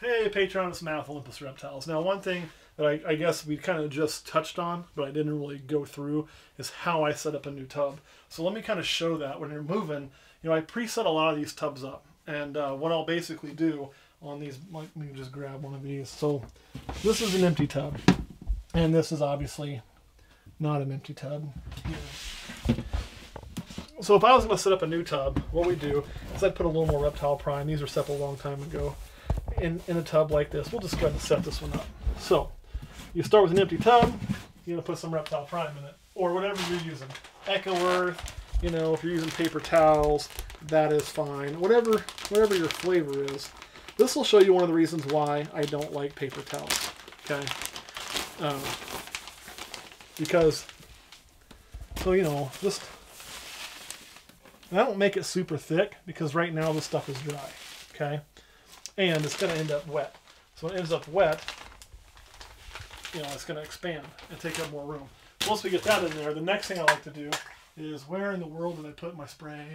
hey, Patreon, it's Matt with Olympus Reptiles. Now, one thing that I guess we kind of just touched on, but I didn't really go through, is how I set up a new tub. So let me kind of show that. When you're moving, you know, I preset a lot of these tubs up. And what I'll basically do on these, let me just grab one of these. So this is an empty tub. And this is obviously not an empty tub. So if I was going to set up a new tub, what we do is I'd put a little more Reptile Prime. These were set up a long time ago. In a tub like this. We'll just go ahead and set this one up. So you start with an empty tub. You're going to put some Reptile Prime in it. Or whatever you're using. Echo Earth, you know, if you're using paper towels, that is fine. Whatever your flavor is. This will show you one of the reasons why I don't like paper towels. Okay? Because, so you know, just, I don't make it super thick because right now this stuff is dry. Okay? And it's going to end up wet. So when it ends up wet, you know, it's going to expand and take up more room. Once we get that in there, the next thing I like to do is, where in the world did I put my spray?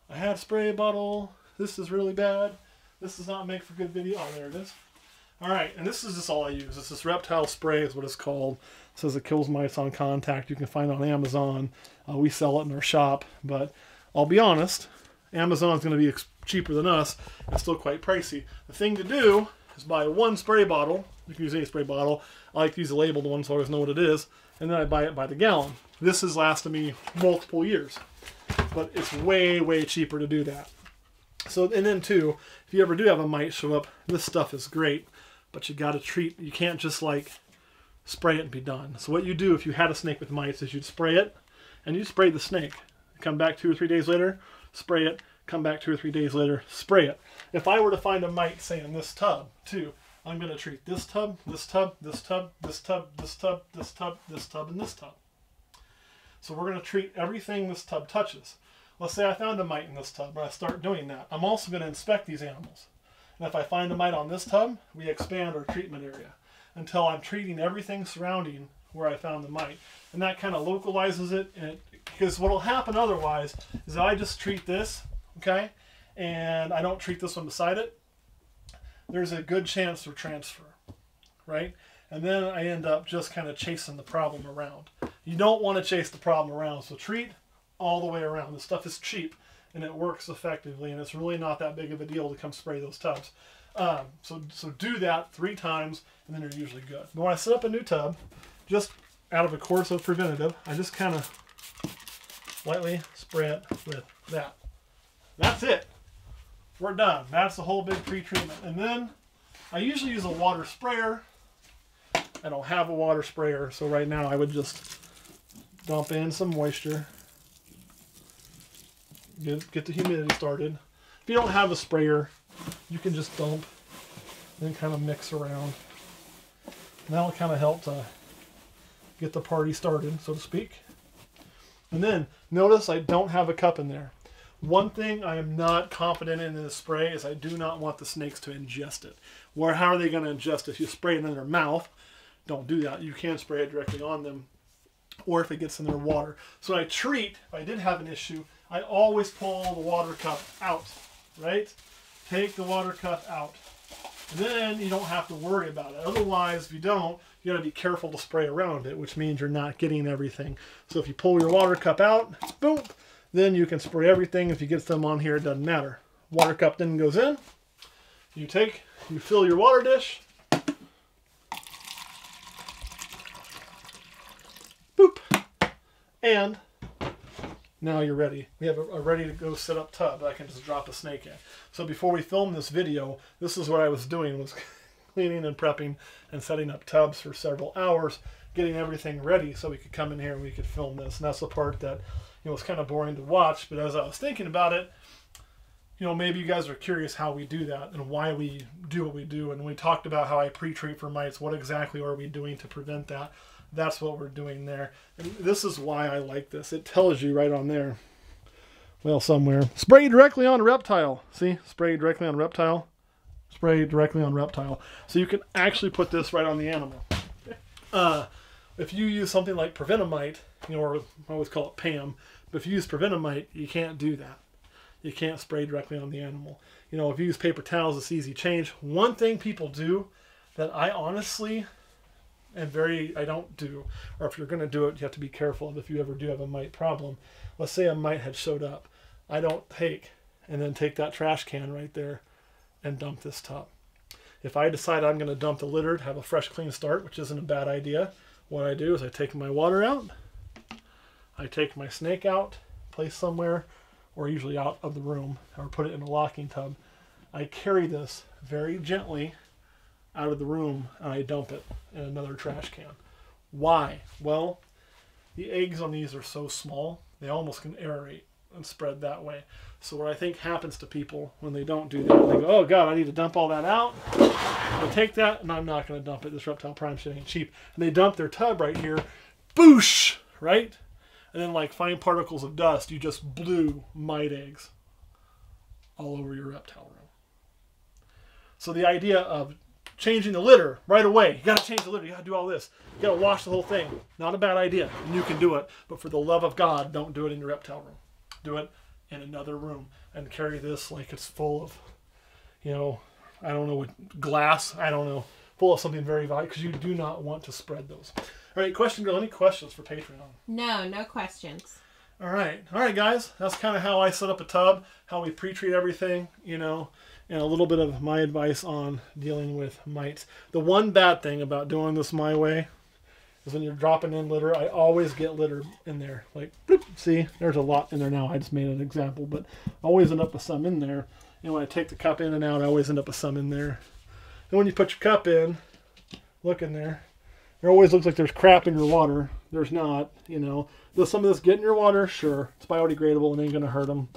I had a spray bottle. This is really bad. This does not make for good video. Oh, there it is. All right, and this is just all I use. This is reptile spray is what it's called. It says it kills mites on contact. You can find it on Amazon. We sell it in our shop, but I'll be honest, Amazon's going to be cheaper than us. It's still quite pricey. The thing to do is buy one spray bottle. You can use any spray bottle. I like to use a labeled one so I always know what it is. And then I buy it by the gallon. This has lasted me multiple years. But it's way, way cheaper to do that. So, and then too, if you ever do have a mite show up, this stuff is great. But you got to treat, you can't just like spray it and be done. So what you do if you had a snake with mites is you'd spray it and you'd spray the snake. Come back 2 or 3 days later, spray it. Come back 2 or 3 days later, spray it. If I were to find a mite, say in this tub too, I'm going to treat this tub, this tub, this tub, this tub, this tub, this tub, this tub, and this tub. So we're going to treat everything this tub touches. Let's say I found a mite in this tub. When I start doing that, I'm also going to inspect these animals. And if I find a mite on this tub, we expand our treatment area until I'm treating everything surrounding where I found the mite. And that kind of localizes it. Because what will happen otherwise is I just treat this, okay, and I don't treat this one beside it, there's a good chance for transfer, right? And then I end up just kind of chasing the problem around. You don't want to chase the problem around, so treat all the way around. This stuff is cheap, and it works effectively, and it's really not that big of a deal to come spray those tubs. So do that 3 times, and then you're usually good. But when I set up a new tub, just out of a course of preventative, I just kind of lightly spray it with that. That's it. We're done. That's the whole big pre-treatment. And then I usually use a water sprayer. I don't have a water sprayer, so right now I would just dump in some moisture. Get the humidity started. If you don't have a sprayer, you can just dump and then kind of mix around. And that'll kind of help to get the party started, so to speak. And then notice I don't have a cup in there. One thing I am not confident in this spray is I do not want the snakes to ingest it. How are they going to ingest it? If you spray it in their mouth, don't do that. You can spray it directly on them, or if it gets in their water. So I treat, if I did have an issue, I always pull the water cup out, right? Take the water cup out. And then you don't have to worry about it. Otherwise, if you don't, you got to be careful to spray around it, which means you're not getting everything. So if you pull your water cup out, boom, then you can spray everything. If you get some on here, it doesn't matter. Water cup then goes in. You fill your water dish. Boop. And now you're ready. We have a ready to go set up tub that I can just drop a snake in. So before we filmed this video, this is what I was doing, was cleaning and prepping and setting up tubs for several hours, getting everything ready so we could come in here and we could film this. And that's the part that, you know, was kind of boring to watch, but as I was thinking about it, you know, maybe you guys are curious how we do that and why we do what we do. And we talked about how I pre-treat for mites. What exactly are we doing to prevent that? That's what we're doing there. And this is why I like this. It tells you right on there. Well, somewhere. Spray directly on reptile. See? Spray directly on reptile. Spray directly on reptile. So you can actually put this right on the animal. If you use something like Prevenamite, you know, or I always call it PAM, but if you use Prevenamite, you can't do that. You can't spray directly on the animal. You know, if you use paper towels, it's easy change. One thing people do that I honestly I don't do, or if you're going to do it, you have to be careful if you ever do have a mite problem. Let's say a mite had showed up. I don't take that trash can right there and dump this tub. If I decide I'm going to dump the litter to have a fresh, clean start, which isn't a bad idea, what I do is I take my water out, I take my snake out, place somewhere, or usually out of the room, or put it in a locking tub. I carry this very gently out of the room and I dump it in another trash can. Why? Well, the eggs on these are so small, they almost can aerate and spread that way. So what I think happens to people when they don't do that, they go, oh God, I need to dump all that out. I take that and I'm not going to dump it. This Reptile Prime shit ain't cheap. And they dump their tub right here, boosh, right? And then like fine particles of dust, you just blew mite eggs all over your reptile room. So the idea of changing the litter right away, you got to change the litter, you got to do all this, you got to wash the whole thing, not a bad idea, and you can do it, but for the love of God, don't do it in your reptile room. Do it in another room and carry this like it's full of, you know, I don't know what, glass, I don't know, full of something very valuable, because you do not want to spread those. All right, question girl, any questions for Patreon? No questions. All right, guys, that's kind of how I set up a tub, how we pre-treat everything, you know, and a little bit of my advice on dealing with mites. The one bad thing about doing this my way is when you're dropping in litter, I always get litter in there. Like, bloop, see, there's a lot in there now. I just made an example, but I always end up with some in there. And when I take the cup in and out, I always end up with some in there. And when you put your cup in, look in there. There always looks like there's crap in your water. There's not, you know. Does some of this get in your water? Sure. It's biodegradable and ain't going to hurt them.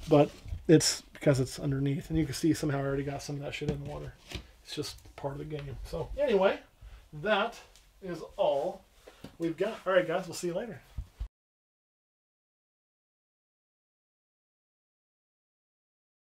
But it's because it's underneath. And you can see somehow I already got some of that shit in the water. It's just part of the game. So anyway, that is all we've got. All right, guys. We'll see you later.